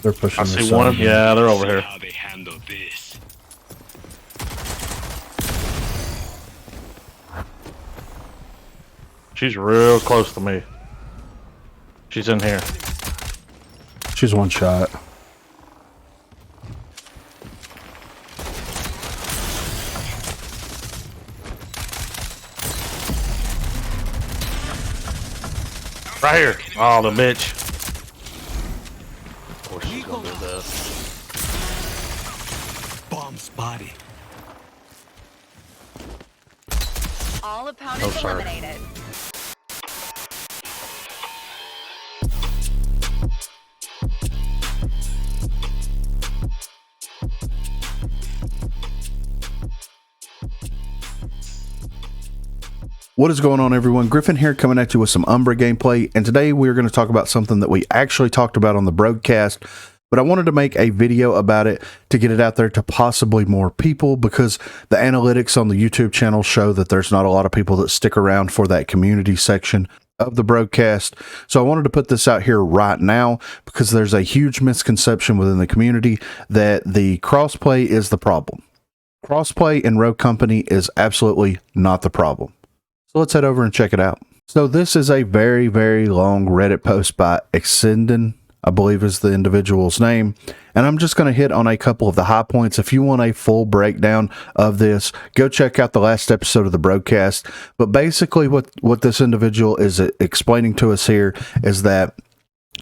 They're pushing. I see one. Yeah, they're over here. How they handle this. She's real close to me. She's in here. She's one shot. Right here. Oh, the bitch. Of course she's gonna do that. Bomb spotted. All opponents eliminated. What is going on, everyone? Griffin here, coming at you with some Umbra gameplay, and today we're going to talk about something that we actually talked about on the broadcast, but I wanted to make a video about it to get it out there to possibly more people, because the analytics on the YouTube channel show that there's not a lot of people that stick around for that community section of the broadcast. So I wanted to put this out here right now because there's a huge misconception within the community that the crossplay is the problem. Crossplay in Rogue Company is absolutely not the problem. So let's head over and check it out. So this is a very, very long Reddit post by Exenden, I believe is the individual's name. And I'm just going to hit on a couple of the high points. If you want a full breakdown of this, go check out the last episode of the broadcast. But basically what this individual is explaining to us here is that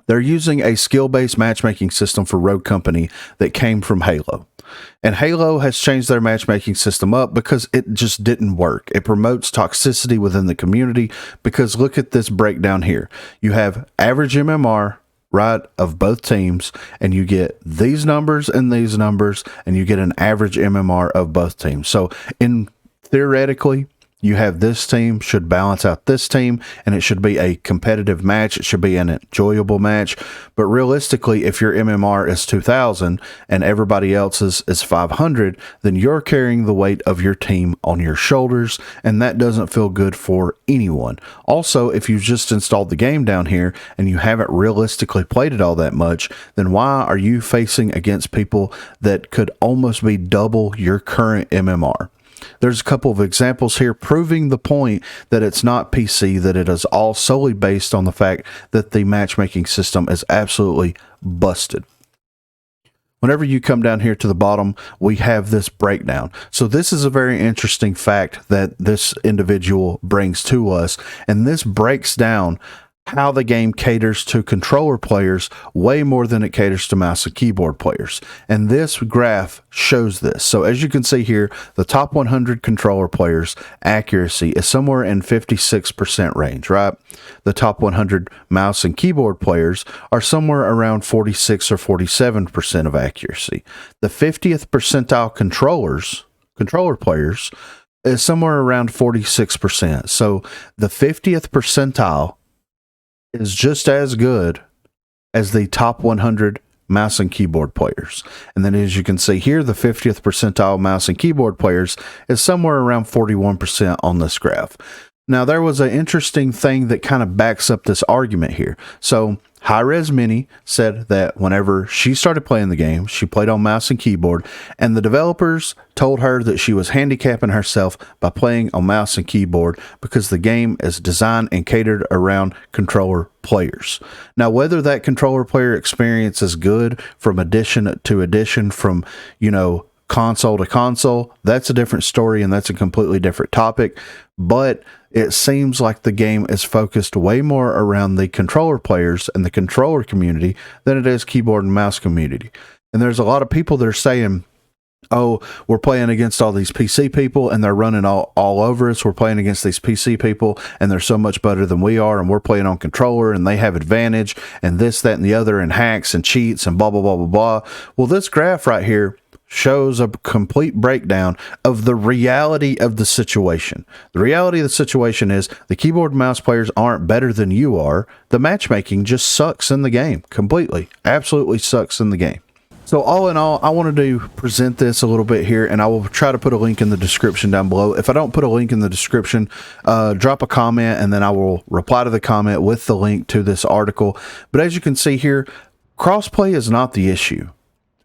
they're using a skill-based matchmaking system for Rogue Company that came from Halo. And Halo has changed their matchmaking system up because it just didn't work. It promotes toxicity within the community because look at this breakdown here. You have average MMR, right, of both teams, and you get these numbers, and you get an average MMR of both teams. So theoretically, you have this team should balance out this team, and it should be a competitive match. It should be an enjoyable match. But realistically, if your MMR is 2,000 and everybody else's is 500, then you're carrying the weight of your team on your shoulders, and that doesn't feel good for anyone. Also, if you've just installed the game down here and you haven't realistically played it all that much, then why are you facing against people that could almost be double your current MMR? There's a couple of examples here proving the point that it's not PC, that it is all solely based on the fact that the matchmaking system is absolutely busted. Whenever you come down here to the bottom, we have this breakdown. So this is a very interesting fact that this individual brings to us, and this breaks down how the game caters to controller players way more than it caters to mouse and keyboard players. And this graph shows this. So as you can see here, the top 100 controller players accuracy is somewhere in 56% range, right? The top 100 mouse and keyboard players are somewhere around 46 or 47% of accuracy. The 50th percentile controller players is somewhere around 46%. So the 50th percentile is just as good as the top 100 mouse and keyboard players. And then as you can see here, the 50th percentile mouse and keyboard players is somewhere around 41% on this graph. Now, there was an interesting thing that kind of backs up this argument here. So Hi-Res Mini said that whenever she started playing the game, she played on mouse and keyboard, and the developers told her that she was handicapping herself by playing on mouse and keyboard because the game is designed and catered around controller players. Now, whether that controller player experience is good from edition to edition, from, console to console, that's a different story, and that's a completely different topic. But it seems like the game is focused way more around the controller players and the controller community than it is keyboard and mouse community. And there's a lot of people that are saying, oh, we're playing against all these PC people and they're running all over us. We're playing against these PC people and they're so much better than we are, and we're playing on controller and they have advantage and this, that, and the other, and hacks and cheats and blah, blah, blah, blah, blah. Well, this graph right here shows a complete breakdown of the reality of the situation. The reality of the situation is the keyboard and mouse players aren't better than you are. The matchmaking just sucks in the game completely. Absolutely sucks in the game. So all in all, I wanted to present this a little bit here, and I will try to put a link in the description down below. If I don't put a link in the description, drop a comment, and then I will reply to the comment with the link to this article. But as you can see here, Crossplay is not the issue.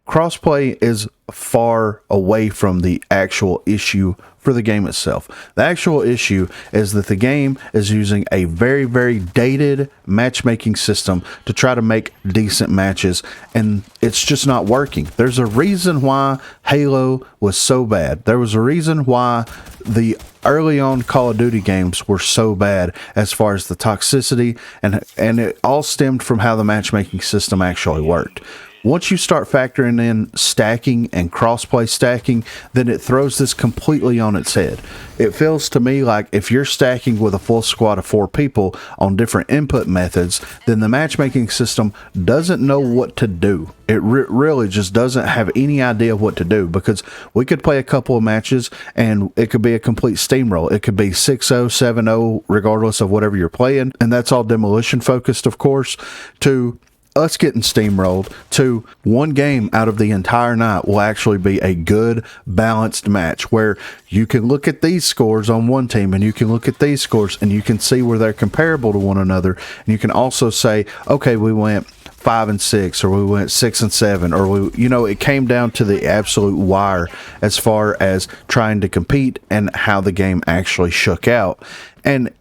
Crossplay is far away from the actual issue for the game itself. The actual issue is that the game is using a very, very dated matchmaking system to try to make decent matches, and it's just not working. There's a reason why Halo was so bad. There was a reason why the early on Call of Duty games were so bad as far as the toxicity, and it all stemmed from how the matchmaking system actually worked. Once you start factoring in stacking and crossplay stacking, then it throws this completely on its head. It feels to me like if you're stacking with a full squad of 4 people on different input methods, then the matchmaking system doesn't know what to do. It really just doesn't have any idea what to do, because we could play a couple of matches and it could be a complete steamroll. It could be 6-0, 7-0, regardless of whatever you're playing. And that's all demolition focused, of course, to us getting steamrolled, to one game out of the entire night will actually be a good balanced match where you can look at these scores on one team and you can look at these scores and you can see where they're comparable to one another, and you can also say, okay, we went 5-6, or we went 6-7, or it came down to the absolute wire as far as trying to compete and how the game actually shook out. And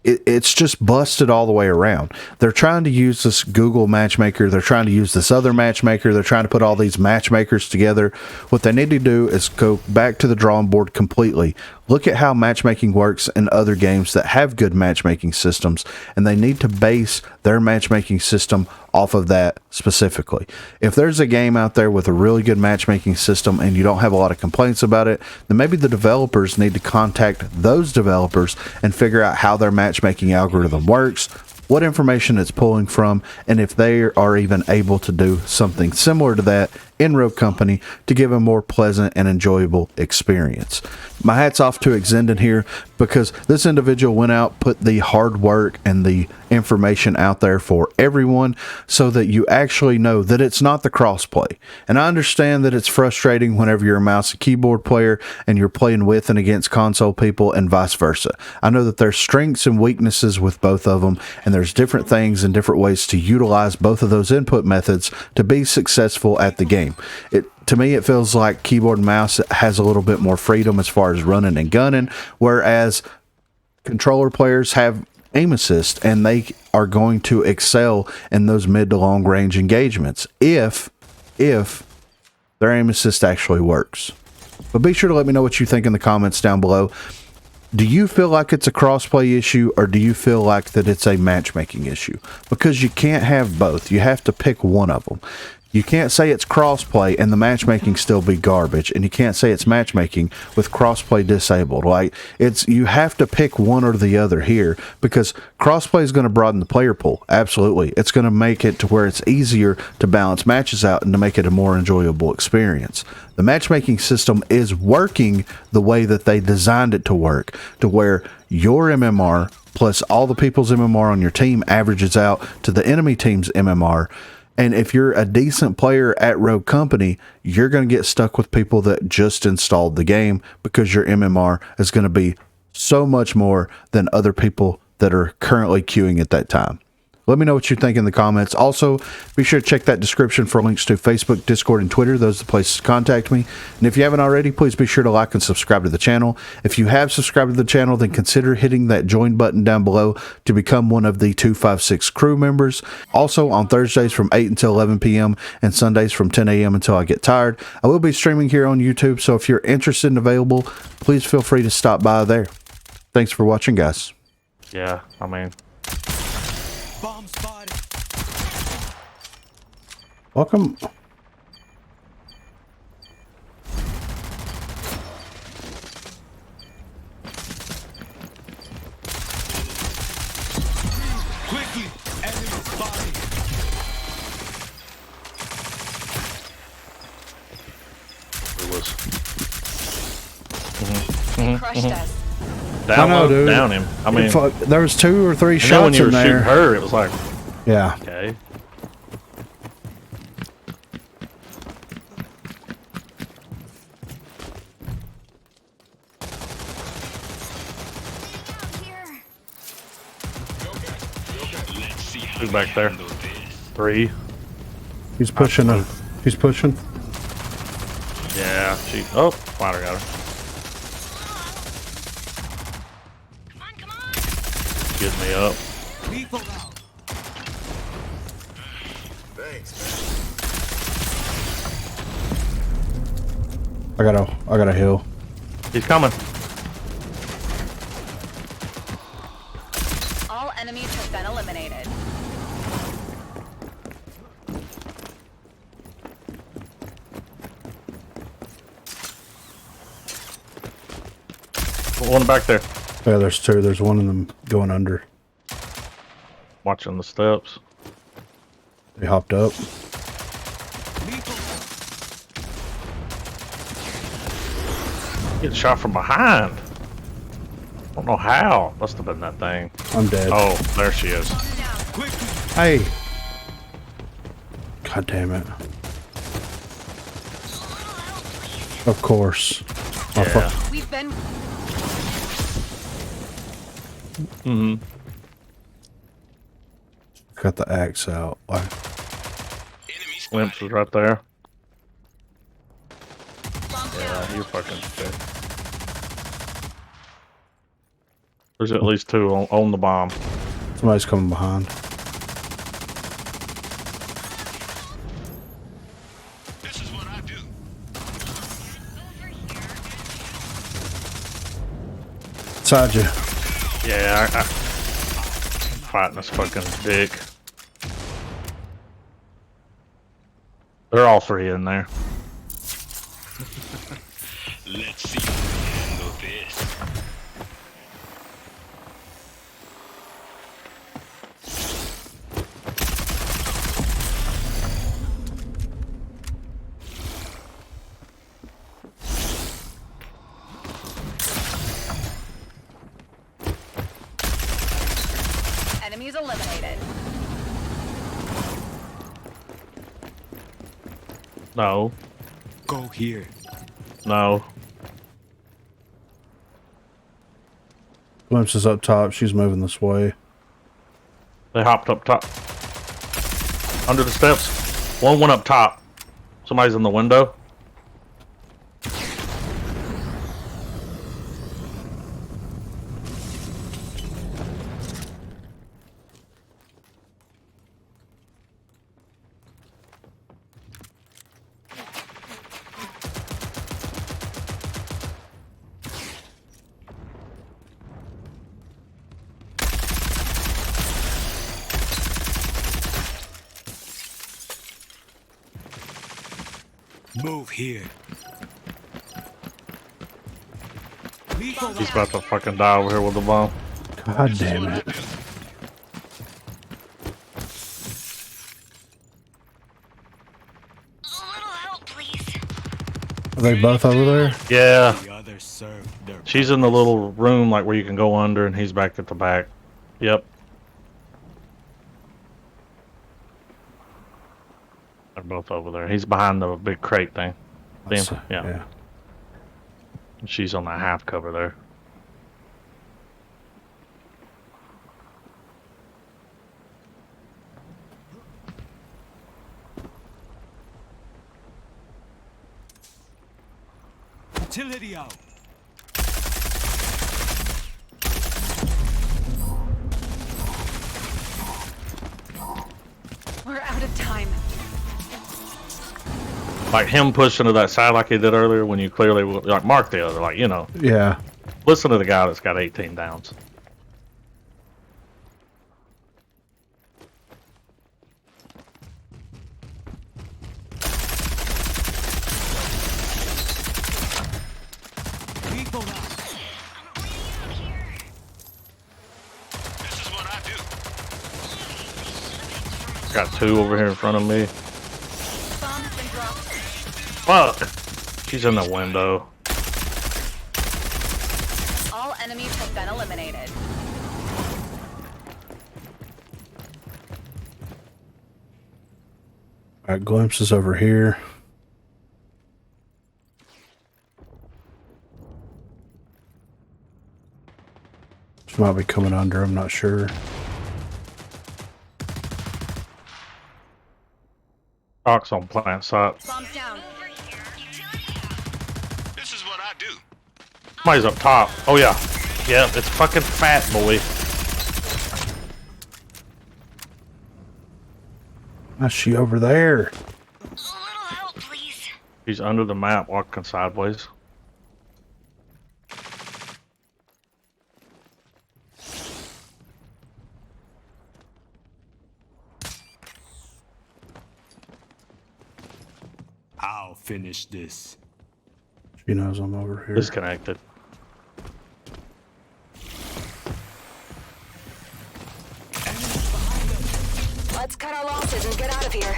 it's just busted all the way around. They're trying to use this Google matchmaker. They're trying to use this other matchmaker. They're trying to put all these matchmakers together. What they need to do is go back to the drawing board completely. Look at how matchmaking works in other games that have good matchmaking systems, and they need to base their matchmaking system off of that specifically. If there's a game out there with a really good matchmaking system and you don't have a lot of complaints about it, then maybe the developers need to contact those developers and figure out how their matchmaking algorithm works, what information it's pulling from, and if they are even able to do something similar to that in Rogue Company to give a more pleasant and enjoyable experience. My hat's off to Exenden here, because this individual went out, put the hard work and the information out there for everyone so that you actually know that it's not the crossplay. And I understand that it's frustrating whenever you're a mouse and keyboard player and you're playing with and against console people and vice versa. I know that there's strengths and weaknesses with both of them, and there's different things and different ways to utilize both of those input methods to be successful at the game. To me, it feels like keyboard and mouse has a little bit more freedom as far as running and gunning, whereas controller players have aim assist, and they are going to excel in those mid to long range engagements if their aim assist actually works. But be sure to let me know what you think in the comments down below. Do you feel like it's a crossplay issue, or do you feel like that it's a matchmaking issue? Because you can't have both. You have to pick one of them. You can't say it's crossplay and the matchmaking still be garbage, and you can't say it's matchmaking with crossplay disabled. Like, you have to pick one or the other here, because crossplay is going to broaden the player pool. Absolutely. It's going to make it to where it's easier to balance matches out and to make it a more enjoyable experience. The matchmaking system is working the way that they designed it to work, to where your MMR plus all the people's MMR on your team averages out to the enemy team's MMR. And if you're a decent player at Rogue Company, you're going to get stuck with people that just installed the game, because your MMR is going to be so much more than other people that are currently queuing at that time. Let me know what you think in the comments. Also, be sure to check that description for links to Facebook, Discord, and Twitter. Those are the places to contact me. And if you haven't already, please be sure to like and subscribe to the channel. If you have subscribed to the channel, then consider hitting that join button down below to become one of the 256 crew members. Also, on Thursdays from 8 until 11 p.m. and Sundays from 10 a.m. until I get tired, I will be streaming here on YouTube. So if you're interested and available, please feel free to stop by there. Thanks for watching, guys. Yeah, I mean... Bomb spotted. Welcome. Quickly, enemy spotted. It was... They crushed us. Down, I know, dude. down him. I mean... There was 2 or 3 And then when shots you were in shooting there. her, it was like, Yeah. okay. Who's back there? 3. He's pushing. He's pushing. Yeah, she. Oh, spider got her. Come on. Getting me up. Lethal out. I gotta heal. He's coming. All enemies have been eliminated. One back there. Yeah, there's two. There's one of them going under. Watching the steps. They hopped up. Lethal out. Getting shot from behind. Don't know how. Must have been that thing. I'm dead. Oh, there she is. Quickly. Hey. God damn it. Of course. Oh, Yeah. fuck. We've been. Mm-hmm. Got the axe out. Why? Glimpse was right there. Yeah, you fucking shit. There's at least two on the bomb. Somebody's coming behind. This is what I do. Inside you. Yeah, I'm fighting this fucking dick. They're all three in there. Let's see who can handle this. Enemies eliminated. No, Go here. no. Glimpse is up top. She's moving this way. They hopped up top. Under the steps. One went up top. Somebody's in the window. Move here. Lethal He's out. about to fucking die over here with the bomb. God damn it. A little help, please. Are they both over there? Yeah, The others serve their she's in the little room like where you can go under, and he's back at the back. Yep. They're both over there. He's behind the big crate thing. See him? Yeah. She's on that half cover there. utility out. We're out of time. Like him pushing to that side like he did earlier when you clearly like mark the other, like, you know. Yeah. Listen to the guy that's got 18 downs. Lethal out. This is what I do. Got two over here in front of me. Bomb has been dropped. Fuck! She's in the window. All enemies have been eliminated. Alright, Glimpse is over here. She might be coming under, I'm not sure. Talks on plant site. Bombs down. This is what I do. Somebody's up top. Oh yeah. Yeah, it's fucking fat boy. How's she over there? A little help, please. He's under the map walking sideways. I'll finish this. She knows I'm over here. Disconnected. Let's cut our losses and get out of here.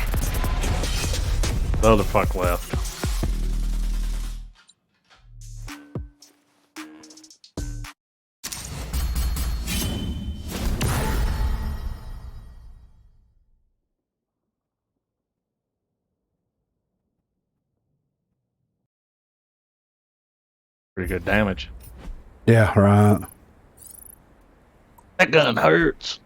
The other fuck left. Pretty good damage. Yeah, right. That gun hurts.